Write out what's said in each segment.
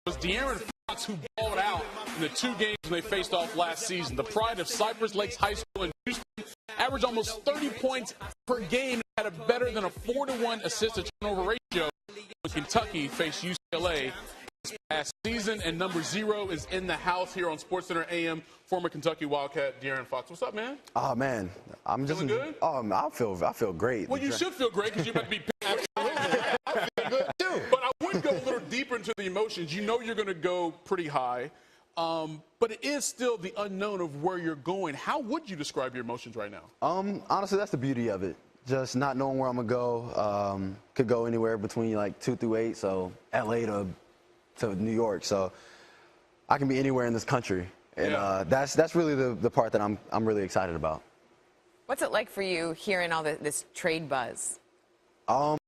was De'Aaron Fox, who balled out in the 2 games they faced off last season. The pride of Cypress Lakes High School in Houston averaged almost 30 points per game, had a better than a 4-to-1 assist-to-turnover ratio when Kentucky faced UCLA this past season. And number 0 is in the house here on SportsCenter AM, former Kentucky Wildcat De'Aaron Fox. What's up, man? Oh man, I'm just good. I feel great. Well, you should feel great because you're about to be picked. I feel good too. But I would go a little deeper into the emotions. You know you're going to go pretty high, but it is still the unknown of where you're going. How would you describe your emotions right now? Honestly, that's the beauty of it. Just not knowing where I'm gonna go. Could go anywhere between like 2 through 8, so LA to New York. So I can be anywhere in this country, and that's really the part that I'm really excited about. What's it like for you hearing all this trade buzz?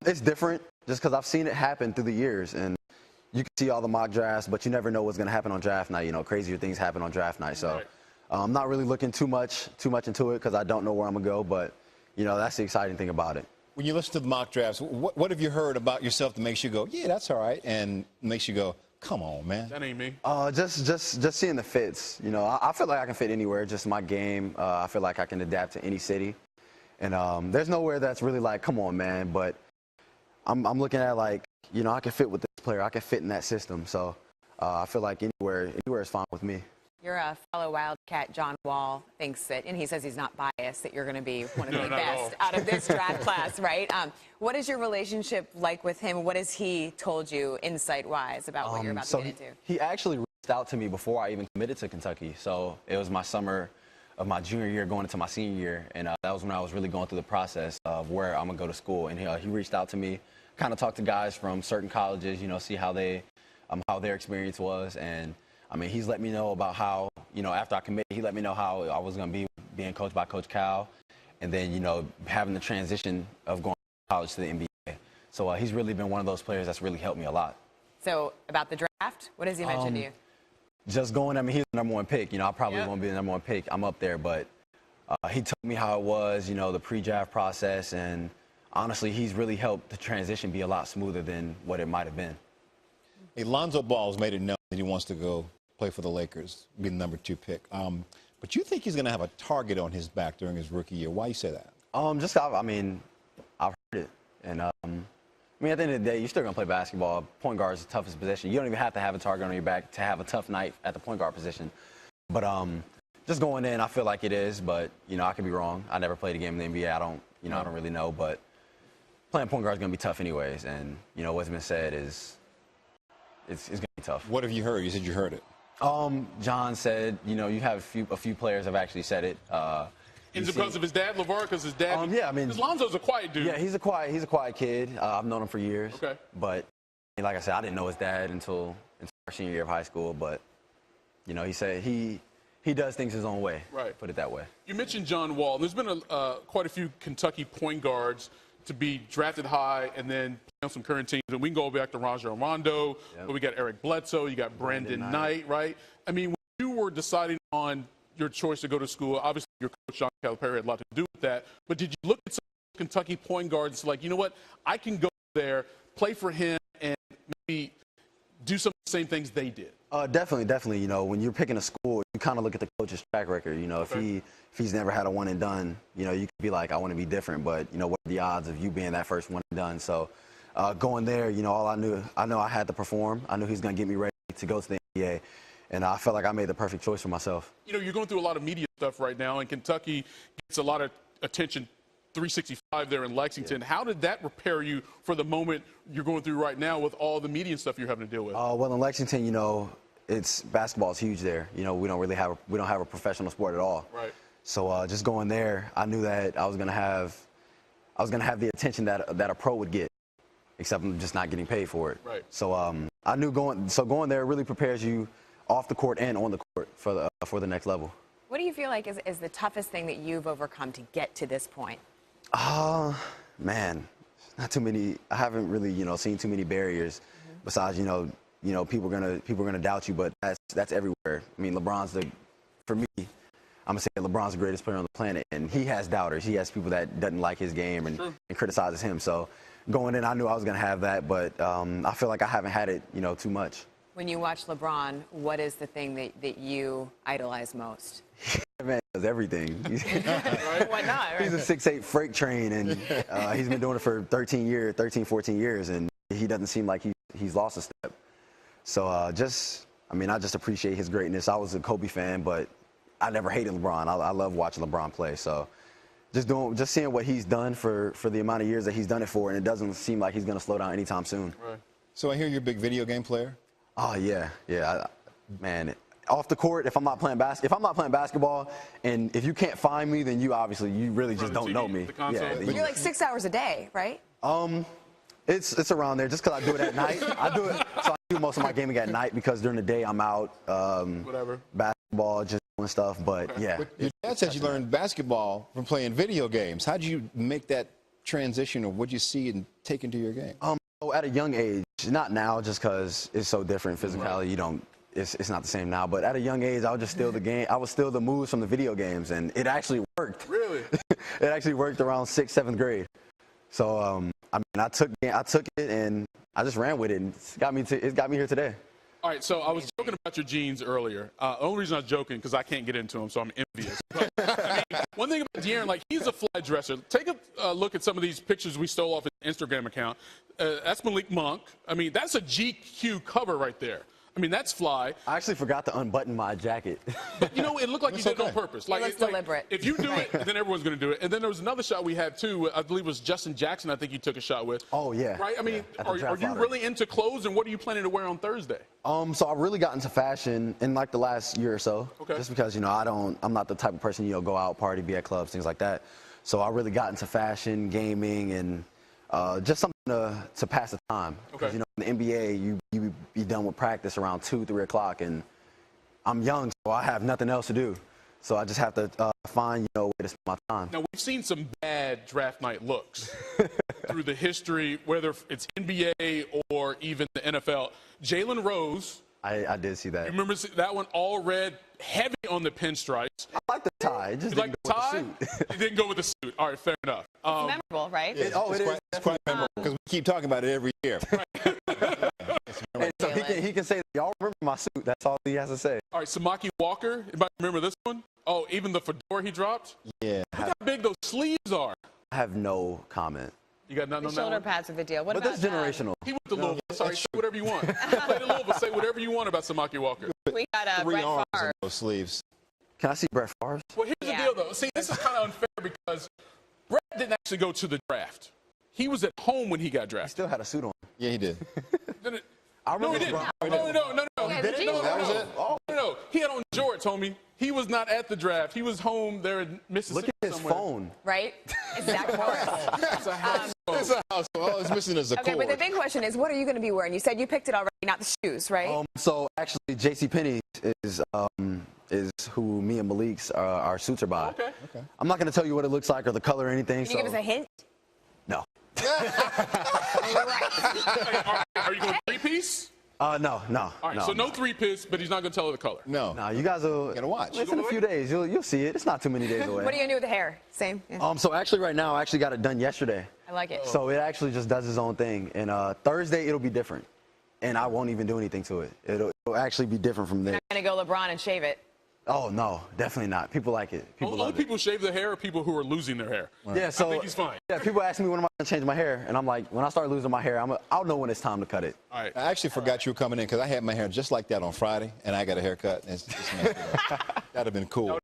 It's different just because I've seen it happen through the years, and you can see all the mock drafts, but you never know what's going to happen on draft night. You know, crazier things happen on draft night. So I'm not really looking too much into it because I don't know where I'm going to go, but, you know, that's the exciting thing about it. When you listen to the mock drafts, what have you heard about yourself that makes you go, yeah, that's all right, and makes you go, come on, man? That ain't me. Just seeing the fits. You know, I feel like I can fit anywhere, just my game. I feel like I can adapt to any city. And there's nowhere that's really like, come on, man, but I'm looking at like, you know, I can fit with this player. I can fit in that system. So I feel like anywhere is fine with me. Your fellow Wildcat, John Wall, thinks that, and he says he's not biased, that you're going to be one of the best out of this draft class, right? What is your relationship like with him? What has he told you insight-wise about what you're about to get into? He actually reached out to me before I even committed to Kentucky. So it was my summer of my junior year going into my senior year, and that was when I was really going through the process of where I'm going to go to school. And he reached out to me, kind of talked to guys from certain colleges, you know, see how their experience was. And I mean, he's let me know about how, you know, after I committed, he let me know how I was going to be being coached by Coach Cal, and then, you know, having the transition of going from college to the NBA. So he's really been one of those players that's really helped me a lot. So about the draft, what has he mentioned to you? Just going, I mean, he's the #1 pick. You know, I probably won't be the #1 pick. I'm up there, but he told me how it was, you know, the pre-draft process, and honestly, he's really helped the transition be a lot smoother than what it might have been. Hey, Lonzo Ball's made it known that he wants to go play for the Lakers, be the #2 pick. But you think he's going to have a target on his back during his rookie year? Why you say that? I mean, I've heard it, and I mean, at the end of the day, you're still going to play basketball. Point guard is the toughest position. You don't even have to have a target on your back to have a tough night at the point guard position. But just going in, I feel like it is. But, you know, I could be wrong. I never played a game in the NBA. I don't really know. But playing point guard is going to be tough anyways. And, you know, what's been said is it's going to be tough. What have you heard? You said you heard it. John said, you know, you have a few players have actually said it. Is it because of his dad, LeVar? Because his dad? Yeah, I mean, because Lonzo's a quiet dude. Yeah, he's a quiet kid. I've known him for years. Okay. But like I said, I didn't know his dad until our senior year of high school. But you know, he said he does things his own way. Right. Put it that way. You mentioned John Wall. There's been quite a few Kentucky point guards to be drafted high and then play on some current teams. And we can go back to Rajon Rondo, but we got Eric Bledsoe, you got Brandon Knight, right? I mean, when you were deciding on your choice to go to school, obviously your coach, Sean Calipari, had a lot to do with that. But did you look at some Kentucky point guards like, you know what, I can go there, play for him, and maybe do some of the same things they did? Definitely. You know, when you're picking a school, you kind of look at the coach's track record. You know, if he's never had a one and done, you know, you could be like, I want to be different. But, you know, what are the odds of you being that first one and done? So going there, you know, I know I had to perform. I knew he was going to get me ready to go to the NBA. And I felt like I made the perfect choice for myself. You know, you're going through a lot of media stuff right now, and Kentucky gets a lot of attention, 365 there in Lexington. Yeah. How did that prepare you for the moment you're going through right now with all the media stuff you're having to deal with? Well, in Lexington, you know, basketball is huge there. You know, we don't have a professional sport at all. Right. So just going there, I knew that I was gonna have the attention that a pro would get, except I'm just not getting paid for it. Right. So I knew going there really prepares you off the court and on the court for the next level. What do you feel like is the toughest thing that you've overcome to get to this point? Man, not too many. I haven't really, you know, seen too many barriers. Besides, you know, people are gonna doubt you, but that's everywhere. I mean, for me, I'm gonna say LeBron's the greatest player on the planet, and he has doubters. He has people that doesn't like his game and criticizes him. So going in, I knew I was gonna have that, but I feel like I haven't had it, you know, too much. When you watch LeBron, what is the thing that you idolize most? Man does everything. Why not? Right? He's a 6'8" freight train, and he's been doing it for 13, 14 years, and he doesn't seem like he's lost a step. So I just appreciate his greatness. I was a Kobe fan, but I never hated LeBron. I love watching LeBron play. So just seeing what he's done for the amount of years that he's done it for, and it doesn't seem like he's going to slow down anytime soon. Right. So I hear you're a big video game player. Oh yeah. Man, off the court, if I'm not playing basketball, and if you can't find me, then you really just don't know me. The console. Yeah, You're like 6 hours a day, right? It's around there. Just because I do it at night, I do most of my gaming at night because during the day I'm out, Whatever. basketball, just doing stuff. But yeah, But your dad said you learned basketball from playing video games. How did you make that transition, or what did you see and take into your game? So at a young age, not now, just because it's so different physicality. You don't. It's not the same now. But at a young age, I would just steal the game. I would steal the moves from the video games, and it actually worked. Really? It actually worked around 6th, 7th grade. So I took it and I just ran with it, and it got me here today. All right, so I was joking about your jeans earlier. The only reason I was joking because I can't get into them, so I'm envious. But, one thing about De'Aaron, like, he's a fly dresser. Take a look at some of these pictures we stole off his Instagram account. That's Malik Monk. I mean, that's a GQ cover right there. I mean, that's fly. I actually forgot to unbutton my jacket. But, it looked like you did it on purpose. Like, looks deliberate. If you do it, then everyone's going to do it. And then there was another shot we had, too. I believe it was Justin Jackson, I think you took a shot with. Oh, yeah. Right? I mean, Yeah, are you really into clothes, and what are you planning to wear on Thursday? So I really got into fashion in like the last year or so. Okay. Just because, I'm not the type of person, go out, party, be at clubs, things like that. So I really got into fashion, gaming, and just something to pass the time. Okay. Because, in the NBA, you be done with practice around 2, 3 o'clock, and I'm young, so I have nothing else to do. So I just have to find, a way to spend my time. Now, we've seen some bad draft night looks through the history, whether it's NBA or even the NFL. Jalen Rose. I did see that. You remember that one, all red, heavy on the pinstripes. I like the tie. It just You like didn't the go tie? with the suit. It didn't go with the suit. All right, fair enough. Memorable, right? It is. It's quite memorable because we keep talking about it every year. And so he can say, y'all remember my suit. That's all he has to say. All right, Samaki Walker. Anybody remember this one? Oh, even the fedora he dropped? Yeah. Look how big those sleeves are. I have no comment. You got nothing The on that shoulder one? pads are the deal. What But about that's generational. He went to Louisville. Sorry, say whatever you want. He played in Louisville. Say whatever you want about Samaki Walker. we got 3 Brett arms Favre. on those sleeves. Can I see Brett Favre? Well, here's Yeah. the deal, though. See, this is kind of unfair because Brett didn't actually go to the draft. He was at home when he got He drafted. still had a suit on. Yeah, he did. Didn't it? I No, remember he didn't. LeBron. No. Yeah, the jeans No, were that on. was it. No. He had on jorts, homie. He was not at the draft. He was home there in Mississippi. Look at his somewhere. phone. Right? It's Zach Morris. It's a house. It's a house. All it's missing is a Okay, cord. but the big question is, what are you going to be wearing? You said you picked it already, not the shoes, right? So actually, JCPenney is who me and Malik's our suits are by. Okay. I'm not going to tell you what it looks like or the color or anything. Can you give us a hint? No. Are you going 3-piece? No. All right, no. so no 3-piece, but he's not going to tell her the color. No. No, you guys will. Gotta watch. It's in a few days. You'll see it. It's not too many days away. What are you going to do with the hair? Same? Yeah. So actually, right now, I actually got it done yesterday. I like it. So it actually just does its own thing. And Thursday, it'll be different. And I won't even do anything to it. It'll actually be different from there. I'm going to go LeBron and shave it. Oh, no, definitely not. People like it. People Only love people shave their hair are people who are losing their hair. it. Yeah, so I think he's fine. Yeah, people ask me when am I going to change my hair, and I'm like, when I start losing my hair, I'll know when it's time to cut it. All right. I actually forgot you were coming in because I had my hair just like that on Friday, and I got a haircut. It's messed up. That'd have been cool.